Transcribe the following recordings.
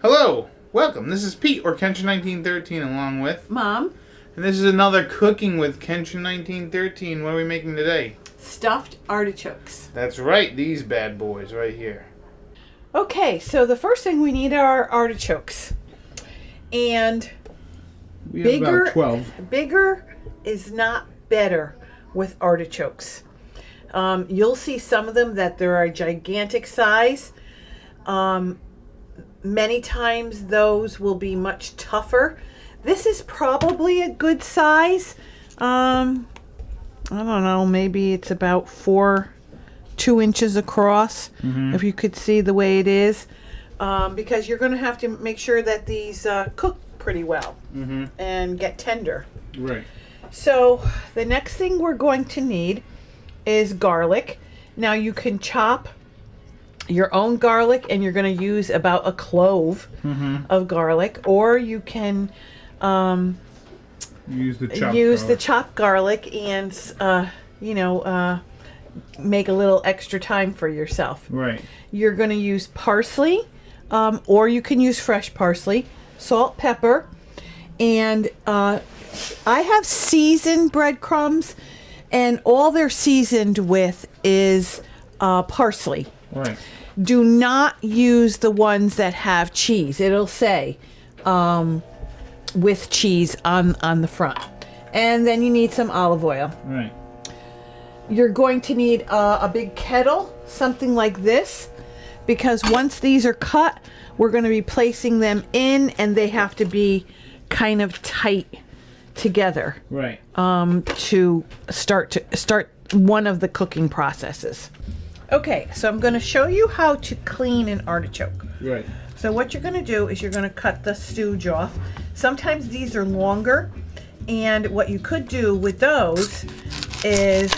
Hello, welcome. This is Pete or Kenshin1913 along with Mom. And this is another Cooking with Kenshin1913. What are we making today? Stuffed artichokes. That's right, these bad boys right here. Okay, so the first thing we need are artichokes. And We have about 12. Bigger is not better with artichokes. You'll see some of them that they're a gigantic size. Many times those will be much tougher. This is probably a good size. I don't know, maybe it's about 2 inches across, if you could see the way it is. Because you're going to have to make sure that these cook pretty well and get tender. Right. So the next thing we're going to need is garlic. Now you can chop your own garlic, and you're going to use about a clove of garlic, or you can use the chopped garlic and make a little extra time for yourself. Right. You're going to use parsley, or you can use fresh parsley, salt, pepper, and I have seasoned breadcrumbs, and all they're seasoned with is parsley. Right. Do not use the ones that have cheese. It'll say with cheese on the front. And then you need some olive oil. Right. You're going to need a big kettle, something like this, because once these are cut, we're going to be placing them in, and they have to be kind of tight together. Right. To start one of the cooking processes. Okay, so I'm going to show you how to clean an artichoke. Right. So what you're going to do is you're going to cut the stooge off. Sometimes these are longer, and what you could do with those is,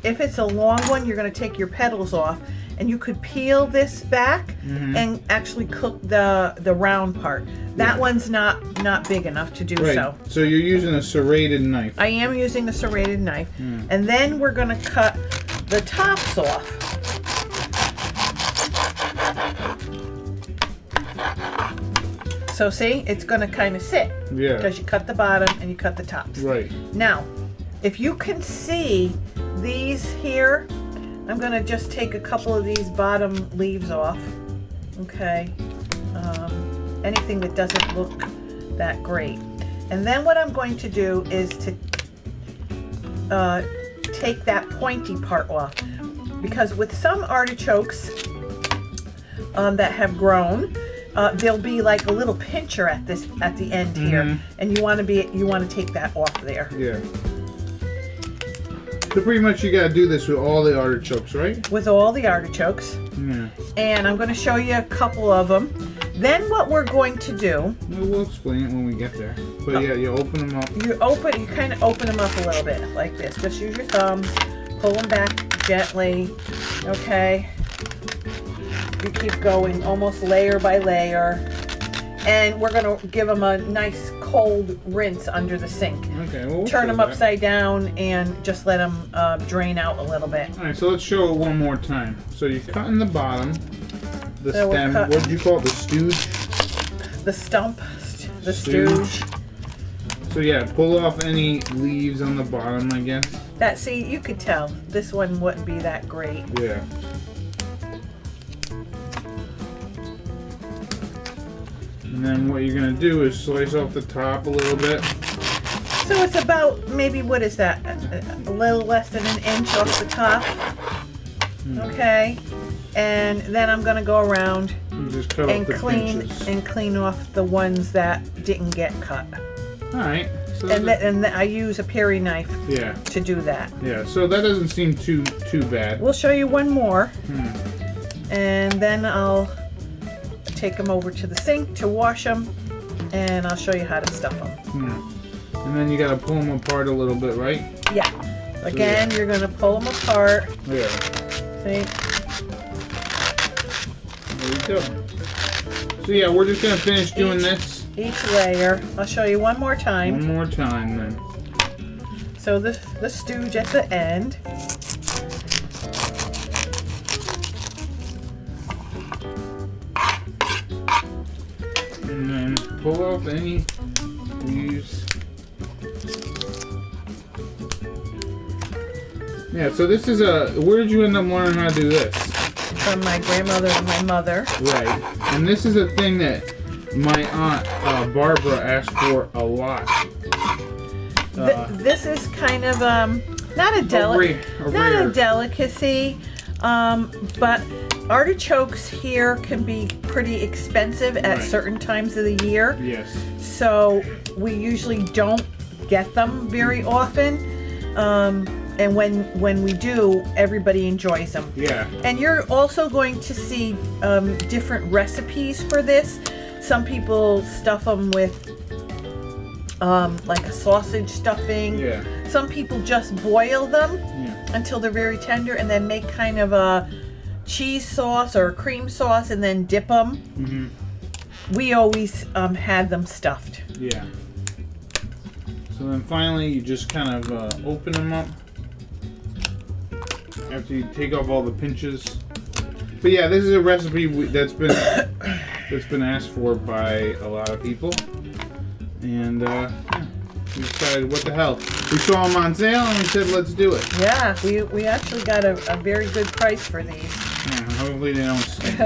if it's a long one, you're going to take your petals off, and you could peel this back and actually cook the round part. That one's not big enough to do so. So you're using a serrated knife. I am using a serrated knife. And then we're going to cut the tops off. So see, it's going to kind of sit. Yeah. Because you cut the bottom and you cut the tops. Right. Now, if you can see these here, I'm going to just take a couple of these bottom leaves off. Okay. Anything that doesn't look that great. And then what I'm going to do is to take that pointy part off. Because with some artichokes that have grown, there'll be like a little pincher at the end here, and you want to take that off there. Yeah. So pretty much you got to do this with all the artichokes, right? With all the artichokes. Yeah. And I'm going to show you a couple of them. Then what we're going to do... We'll explain it when we get there. But yeah, you open them up. You kind of open them up a little bit like this. Just use your thumbs. Pull them back gently. Okay. You keep going almost layer by layer. And we're going to give them a nice cold rinse under the sink. Okay. Well, we'll turn them upside down and just let them drain out a little bit. All right, so let's show it one more time. So you're cutting the bottom, the So stem. What did you call it? The stooge? The stump, the stooge. So yeah, pull off any leaves on the bottom, I guess. See, you could tell this one wouldn't be that great. Yeah. And then what you're gonna do is slice off the top a little bit. So it's about, maybe, what is that? A little less than an inch off the top. Okay. And then I'm gonna go around Just cut off the pinches. and clean off the ones that didn't get cut. All right. So And I use a peri knife. Yeah. To do that. Yeah. So that doesn't seem too bad. We'll show you one more. And then I'll take them over to the sink to wash them, and I'll show you how to stuff them. And then you gotta pull them apart a little bit, right? Yeah. Again, you're gonna pull them apart. Yeah. See? There we go. So yeah, we're just gonna finish doing this. Each layer. I'll show you one more time. One more time then. So the stooge at the end. And then pull off any leaves. Yeah, so this is where did you end up learning how to do this? From my grandmother and my mother. Right. And this is a thing that my aunt Barbara asked for a lot. This is kind of not a delicacy, but artichokes here can be pretty expensive at certain times of the year. Yes. So we usually don't get them very often. And when we do, everybody enjoys them. Yeah. And you're also going to see different recipes for this. Some people stuff them with like a sausage stuffing. Yeah. Some people just boil them Yeah. until they're very tender and then make kind of a cheese sauce or a cream sauce and then dip them. Mm-hmm. We always had them stuffed. Yeah. So then finally you just kind of open them up after you take off all the pinches. But yeah, this is a recipe that's been asked for by a lot of people, and yeah, we decided what the hell. We saw them on sale and we said let's do it. Yeah, we actually got a very good price for these. Yeah, hopefully they don't stink.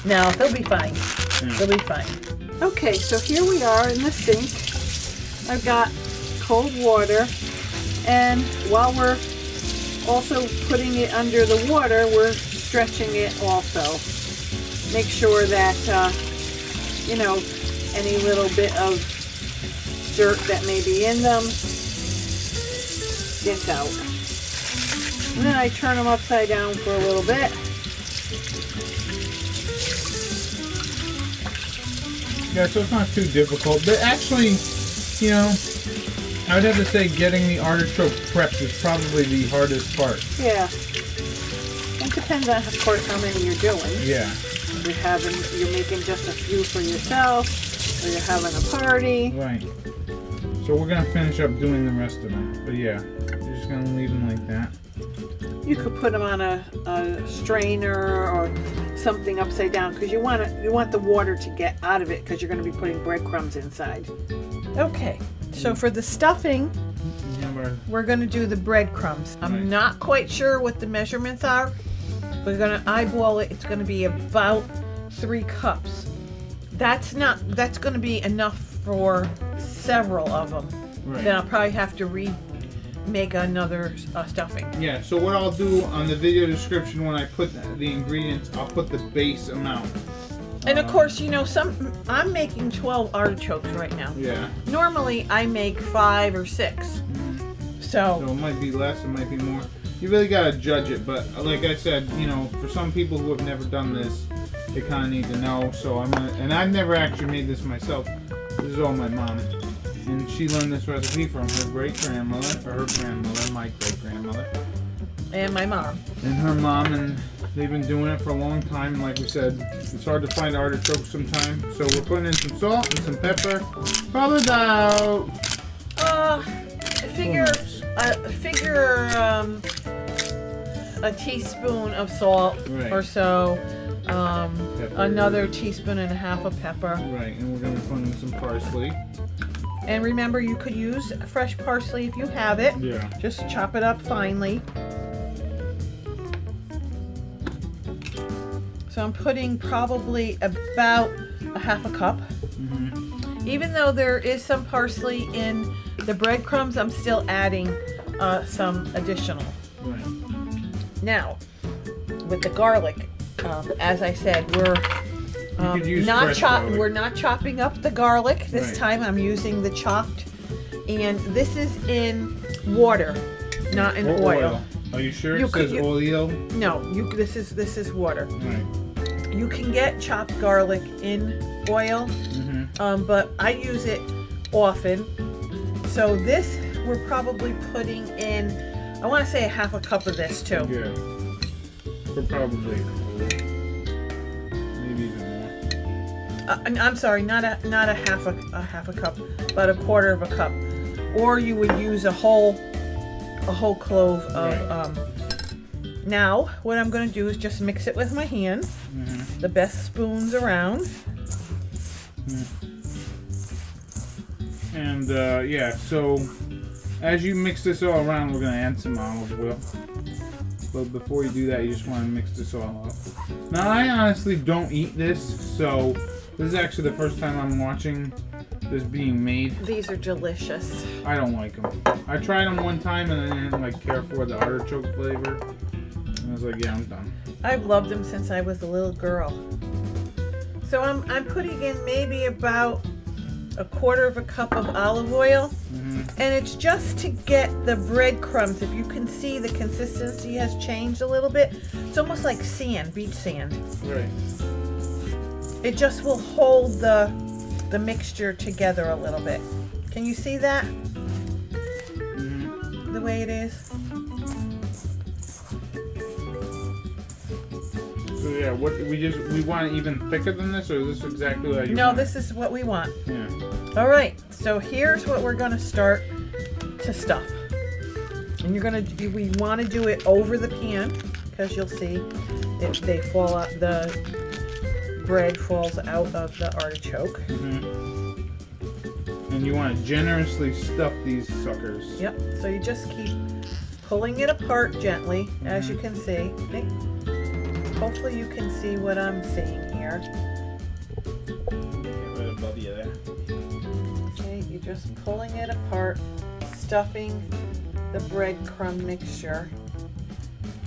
No, they'll be fine. Yeah. They'll be fine. Okay, so here we are in the sink. I've got cold water, and while we're also putting it under the water, we're stretching it also. Make sure that, you know, any little bit of dirt that may be in them gets out. And then I turn them upside down for a little bit. Yeah, so it's not too difficult, but actually, you know, I would have to say getting the artichoke prepped is probably the hardest part. Yeah. It depends on, of course, how many you're doing. Yeah. You're making just a few for yourself, or you're having a party. Right. So we're gonna finish up doing the rest of them. But yeah, you're just gonna leave them like that. You could put them on a strainer or something upside down because you want the water to get out of it because you're going to be putting breadcrumbs inside. Okay, so for the stuffing, we're going to do the breadcrumbs. I'm not quite sure what the measurements are. We're going to eyeball it. It's going to be about 3 cups. That's going to be enough for several of them. Right. Then I'll probably have to make another stuffing. Yeah, so what I'll do on the video description when I put the ingredients, I'll put the base amount. And of course, you know, I'm making 12 artichokes right now. Yeah. Normally I make 5 or 6. Mm-hmm. So it might be less, it might be more. You really gotta judge it, but like I said, you know, for some people who have never done this, they kind of need to know. So and I've never actually made this myself. This is all my mom. And she learned this recipe from her great-grandmother, or her grandmother, my great-grandmother. And my mom. And her mom, and they've been doing it for a long time. Like we said, it's hard to find artichokes sometimes. So we're putting in some salt and some pepper. Probably about... figure a teaspoon of salt or so. Another teaspoon and a half of pepper. Right, and we're going to put in some parsley. And remember, you could use fresh parsley if you have it. Yeah. Just chop it up finely. So I'm putting probably about a half a cup. Mm-hmm. Even though there is some parsley in the breadcrumbs, I'm still adding some additional. Right. Now, with the garlic, as I said, we're not chopping up the garlic this time. I'm using the chopped, and this is in water, not in oil. Are you sure it says oil? No, this is water. Right. You can get chopped garlic in oil, but I use it often. So this we're probably putting in, I want to say a half a cup of this too. Yeah. For probably maybe even more. I'm sorry, not a half a cup, but a quarter of a cup. or you would use a whole clove of. Right. Now, what I'm going to do is just mix it with my hand. The best spoons around. And yeah, so as you mix this all around, we're gonna add some olive oil. But before you do that, you just want to mix this all up. Now, I honestly don't eat this, so this is actually the first time I'm watching this being made. These are delicious. I don't like them. I tried them one time and I didn't like care for the artichoke flavor. And I was like, yeah, I'm done. I've loved them since I was a little girl. So I'm putting in maybe about 1/4 cup of olive oil. And it's just to get the breadcrumbs. If you can see, the consistency has changed a little bit. It's almost like sand, beach sand. Right. It just will hold the mixture together a little bit. Can you see that? The way it is? So yeah, we want it even thicker than this, or is this exactly what you No, want? this is what we want. Yeah. All right, so here's what we're gonna start to stuff. And we want to do it over the pan, because you'll see they fall out, the bread falls out of the artichoke. And you want to generously stuff these suckers. Yep, so you just keep pulling it apart gently, as you can see. Hopefully you can see what I'm seeing here. Get right above you there. Okay, you're just pulling it apart, stuffing the breadcrumb mixture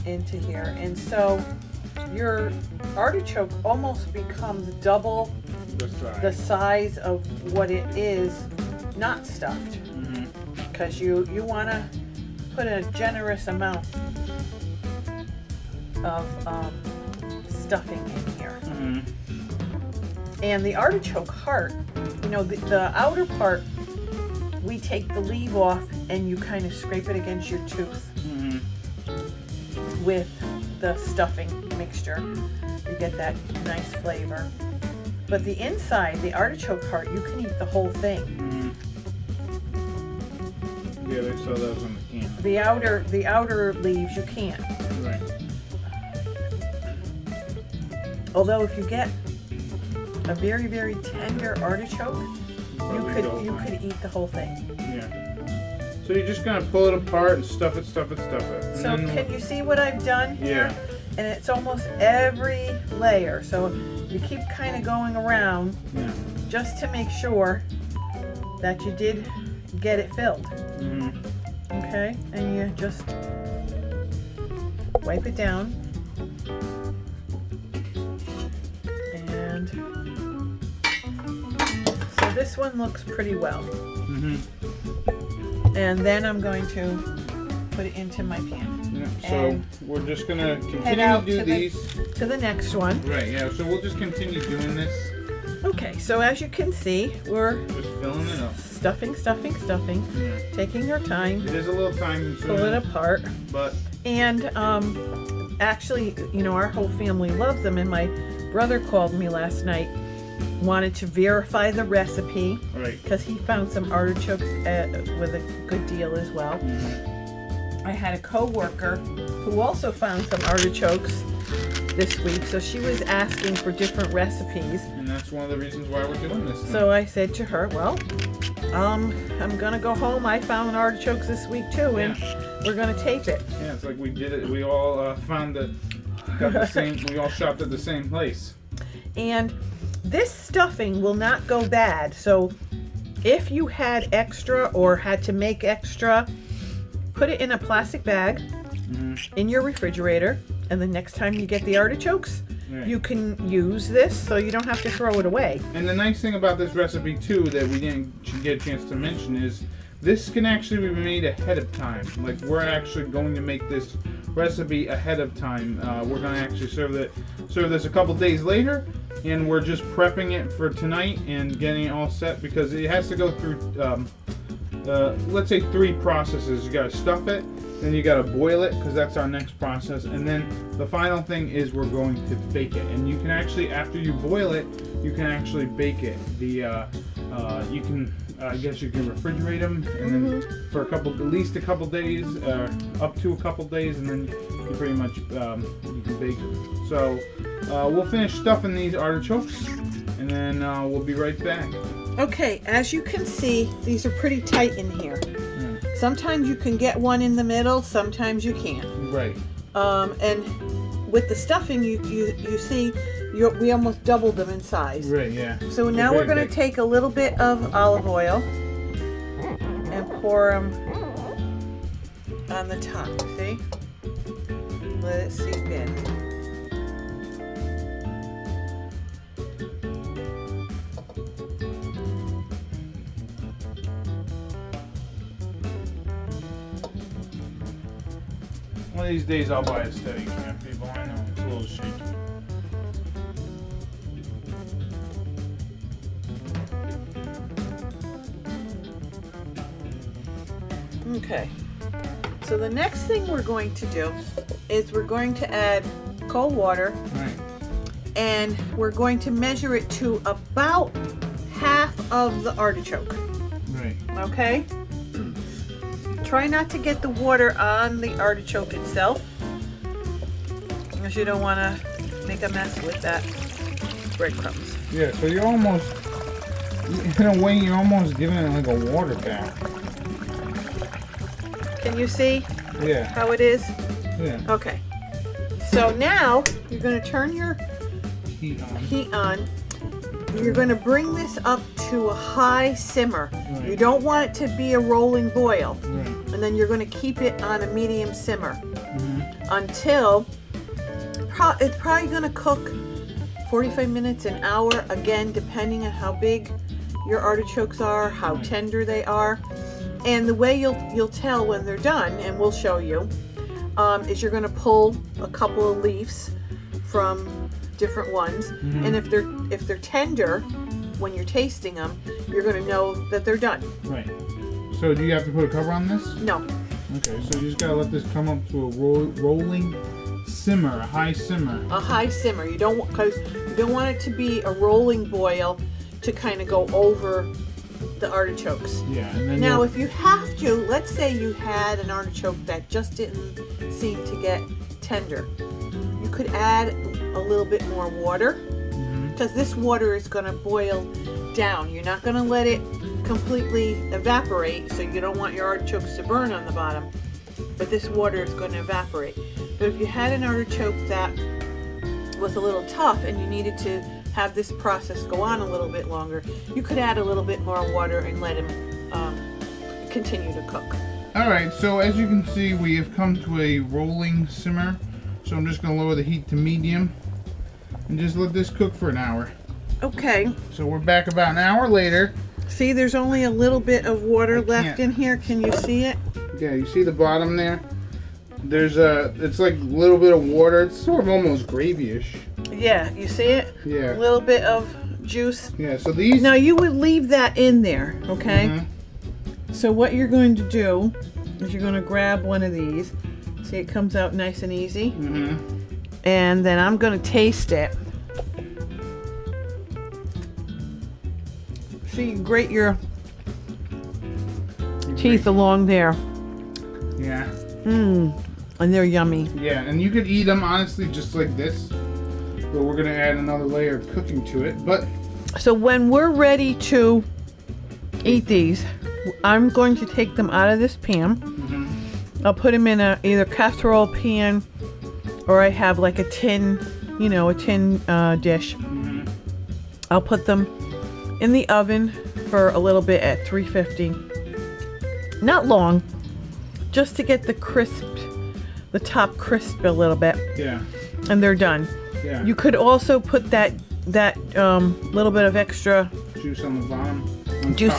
into here. And so your artichoke almost becomes double the size of what it is not stuffed. Because you want to put a generous amount of stuffing in here. And the artichoke heart, you know, the outer part, we take the leaf off and you kind of scrape it against your tooth with the stuffing mixture. You get that nice flavor. But the inside, the artichoke heart, you can eat the whole thing. Yeah, they sell those on the can. The outer leaves you can't. Right. Although if you get a very, very tender artichoke, you could eat the whole thing. Yeah. So you're just gonna pull it apart and stuff it. And so can you see what I've done here? Yeah. And it's almost every layer. So you keep kind of going around just to make sure that you did get it filled. Okay, and you just wipe it down. And so this one looks pretty well. And then I'm going to put it into my pan. Yeah, so we're just gonna continue head to do out these. to the next one. Right, yeah, so we'll just continue doing this. Okay, so as you can see, we're Just filling it up. stuffing, Yeah. taking our time, It is a little time pull consuming, it apart. but And actually, you know, our whole family loves them, and my brother called me last night, wanted to verify the recipe, right. because he found some artichokes with a good deal as well. I had a co-worker who also found some artichokes this week, so she was asking for different recipes. And that's one of the reasons why we're doing this. So I said to her, well, I'm gonna go home. I found artichokes this week too, and we're gonna tape it. Yeah, it's like we did it. We all found got the same. We all shopped at the same place. And this stuffing will not go bad. So if you had extra or had to make extra, put it in a plastic bag in your refrigerator, and the next time you get the artichokes, you can use this, so you don't have to throw it away. And the nice thing about this recipe too that we didn't get a chance to mention is this can actually be made ahead of time. Like, we're actually going to make this recipe ahead of time. We're going to actually serve this a couple days later, and we're just prepping it for tonight and getting it all set, because it has to go through let's say 3 processes. You got to stuff it, then you got to boil it, because that's our next process, and then the final thing is we're going to bake it. And you can actually, after you boil it, you can actually bake it. You can I guess you can refrigerate them, and then for at least a couple days, up to a couple days, and then you pretty much you can bake them. So we'll finish stuffing these artichokes, and then we'll be right back. Okay, as you can see, these are pretty tight in here. Sometimes you can get one in the middle, sometimes you can't. Right. And with the stuffing, you see, we almost doubled them in size. Right, yeah. So now we're going to take a little bit of olive oil and pour them on the top, see? Let it seep in. One of these days I'll buy a steady cam, people. I know it's a little shaky. Okay. So the next thing we're going to do is we're going to add cold water. Right. And we're going to measure it to about half of the artichoke. Right. Okay? Try not to get the water on the artichoke itself, because you don't want to make a mess with that breadcrumbs. Yeah, so you're almost, in a way, you're almost giving it like a water bath. Can you see Yeah. how it is? Yeah. Okay. So now you're going to turn your Heat on. heat on. You're going to bring this up to a high simmer. Right. You don't want it to be a rolling boil. Right. And then you're going to keep it on a medium simmer until it's probably going to cook 45 minutes, an hour, again, depending on how big your artichokes are, how tender they are. And the way you'll tell when they're done, and we'll show you, is you're going to pull a couple of leaves from different ones, and if they're tender when you're tasting them, you're going to know that they're done. Right. So do you have to put a cover on this? No. Okay, so you just gotta let this come up to a rolling simmer, a high simmer. A high simmer. You don't want it to be a rolling boil to kind of go over the artichokes. Yeah. And then Now, if you have to, let's say you had an artichoke that just didn't seem to get tender, you could add a little bit more water, because this water is going to boil down. You're not going to let it completely evaporate, so you don't want your artichokes to burn on the bottom, but this water is going to evaporate. But if you had an artichoke that was a little tough and you needed to have this process go on a little bit longer, you could add a little bit more water and let him continue to cook. Alright, so as you can see, we have come to a rolling simmer. So I'm just going to lower the heat to medium and just let this cook for an hour. Okay. So we're back about an hour later. See, there's only a little bit of water left in here. Can you see it? Yeah, you see the bottom there? It's like a little bit of water. It's sort of almost gravy-ish. Yeah, you see it? Yeah. A little bit of juice. Yeah, so these... Now you would leave that in there, okay? So what you're going to do is you're going to grab one of these. See, it comes out nice and easy. And then I'm going to taste it. So you grate your teeth along there. Yeah. And they're yummy. Yeah, and you could eat them honestly just like this. But we're going to add another layer of cooking to it. But so when we're ready to eat these, I'm going to take them out of this pan. I'll put them in a either casserole pan, or I have like a tin, dish. I'll put them in the oven for a little bit at 350. Not long, just to get the top crisp a little bit. Yeah. And they're done. Yeah. You could also put that little bit of extra juice on the bottom.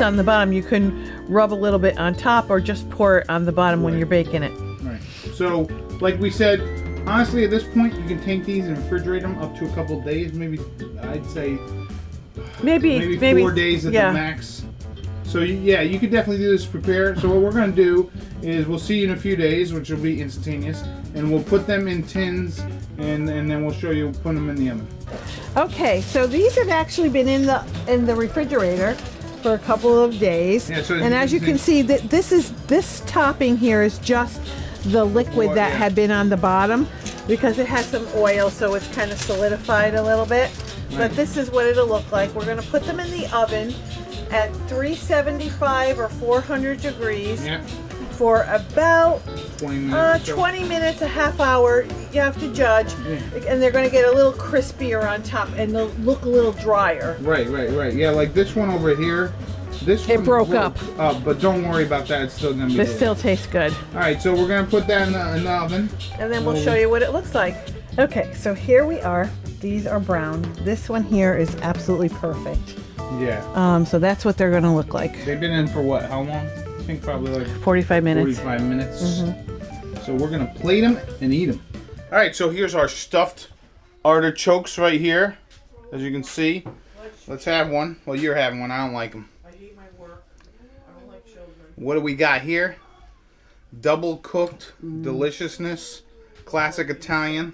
On the bottom. You can rub a little bit on top, or just pour it on the bottom when you're baking it. Right. So, like we said, honestly, at this point, you can take these and refrigerate them up to a couple of days. Maybe, I'd say, maybe 4 days at the max. So, yeah, you could definitely do this to prepare. So, what we're going to do is we'll see you in a few days, which will be instantaneous, and we'll put them in tins, and then we'll show you putting them in the oven. Okay, so these have actually been in the refrigerator for a couple of days. Yeah, so and as you can see, that this topping here is just the liquid that had been on the bottom because it has some oil, so it's kind of solidified a little bit. But this is what it'll look like. We're going to put them in the oven at 375 or 400 degrees for about 20 minutes, a half hour. You have to judge. And they're going to get a little crispier on top and they'll look a little drier. Right. Yeah, like this one over here. It broke up. But don't worry about that. It's still going to be This still tastes good. All right, so we're going to put that in the oven. And then we'll show you what it looks like. Okay, so here we are. These are brown. This one here is absolutely perfect. Yeah. So that's what they're going to look like. They've been in for what? How long? I think probably like 45 minutes. 45 minutes. So we're going to plate them and eat them. All right, so here's our stuffed artichokes right here. As you can see. Let's have one. Well, you're having one. I don't like them. I hate my work. I don't like children. What do we got here? Double cooked deliciousness. Classic Italian.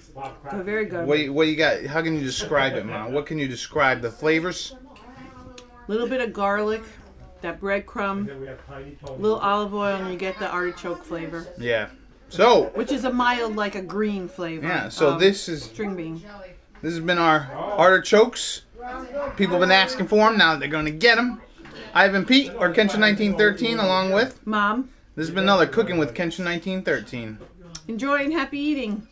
They're very good. What you got? How can you describe it, Mom? What can you describe? The flavors? Little bit of garlic, that breadcrumb, little olive oil, and you get the artichoke flavor. Yeah. So. Which is a mild, like a green flavor. Yeah. So this is string bean. This has been our artichokes. People have been asking for them. Now they're going to get them. I've been Pete, or Kenshin1913, along with Mom. This has been another Cooking with Kenshin1913. Enjoy and happy eating.